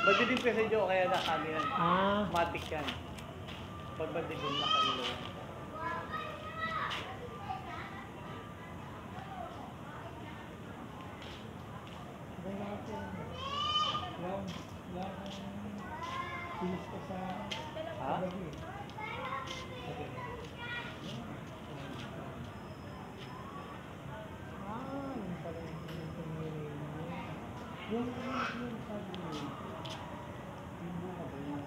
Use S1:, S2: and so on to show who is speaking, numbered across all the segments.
S1: Madilim kasi dyan, kaya nakalihan.
S2: Ah.
S1: Matik yan. Pag madilim, nakalihan yan.
S2: Bilis ka sa...
S1: Ha?
S2: gabi.
S1: Okay.
S2: Yung pala yung tumiri mo. Yung sabi mo. Yung buka ba yun?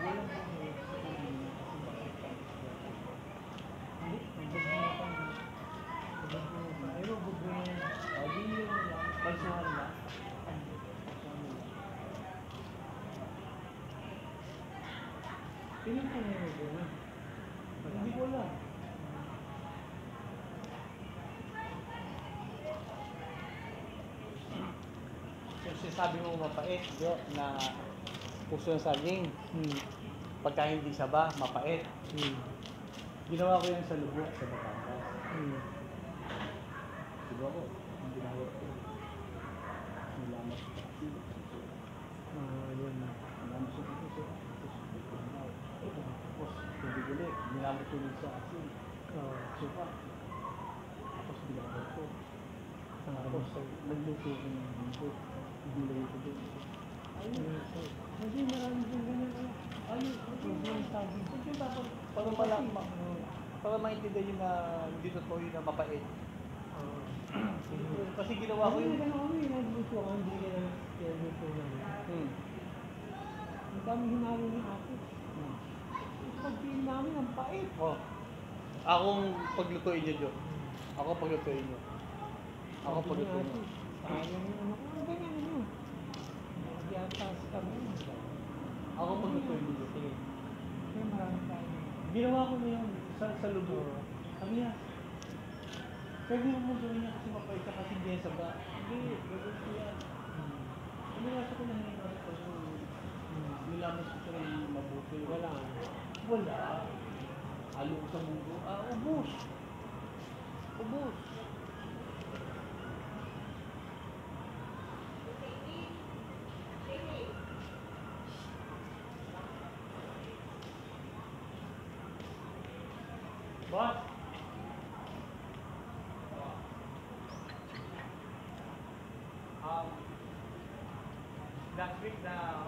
S2: Walang buhay sa kanya kasi bakit ka hindi, ang bagay mo pa na. Ang bagay mo pa. Ayaw, bagay mo. Sabi mo lang.
S1: Pansuhan ba?
S2: Piling ko na yun doon. Hindi ko alam.
S1: Yung sinasabi mo mapait, yo, na puso ng saging. Pagka hindi saba, mapait. Ginawa ko yan sa Lubok, sa Batangas. Diba ko? Ang ginawa ko. Nilamas ko.
S2: Yun na.
S1: Nilamas ko puso. Tapos, tubig ulit. Nilamas ko ulit sa asin. Suka. Tapos, binabot ko. Tapos, nagluto ko ng bundok. Ibulay ko doon.
S2: Ayun. Kasi marami din ganyan.
S1: Ayun, yung sabi. Kasi dapat, para maintindihan yun na hindi totoo yun na mapait. Kasi ginawa ko
S2: Kasi
S1: yun.
S2: gano'n kami, nagluto ka, hindi ka na nagluto namin. Ang dami hinalo ni ate. Pag-tiin namin, ang pait.
S1: Oh. Akong paglutuin niyo, Jo. Ako paglutuin niyo. Ako paglutuin niyo.
S2: Sayang yung ano ko, ganyan ano. Yatas kami.
S1: Ako paglutuin niyo, Jo. Sige.
S2: Kaya marami tayo.
S1: Ginawa ko na yun sa Lubok. Sabi niya, pwede mo gawin niya kasi mapait ka kasi hindi yan saba. Hindi, gagawin ko yan. Pumiraso ko na hinagawa ko yung nilamas ko siya ng mabuti.
S2: Wala.
S1: Wala. Halo ko sa mundo. Ubus. Ubus. Boss? Last week na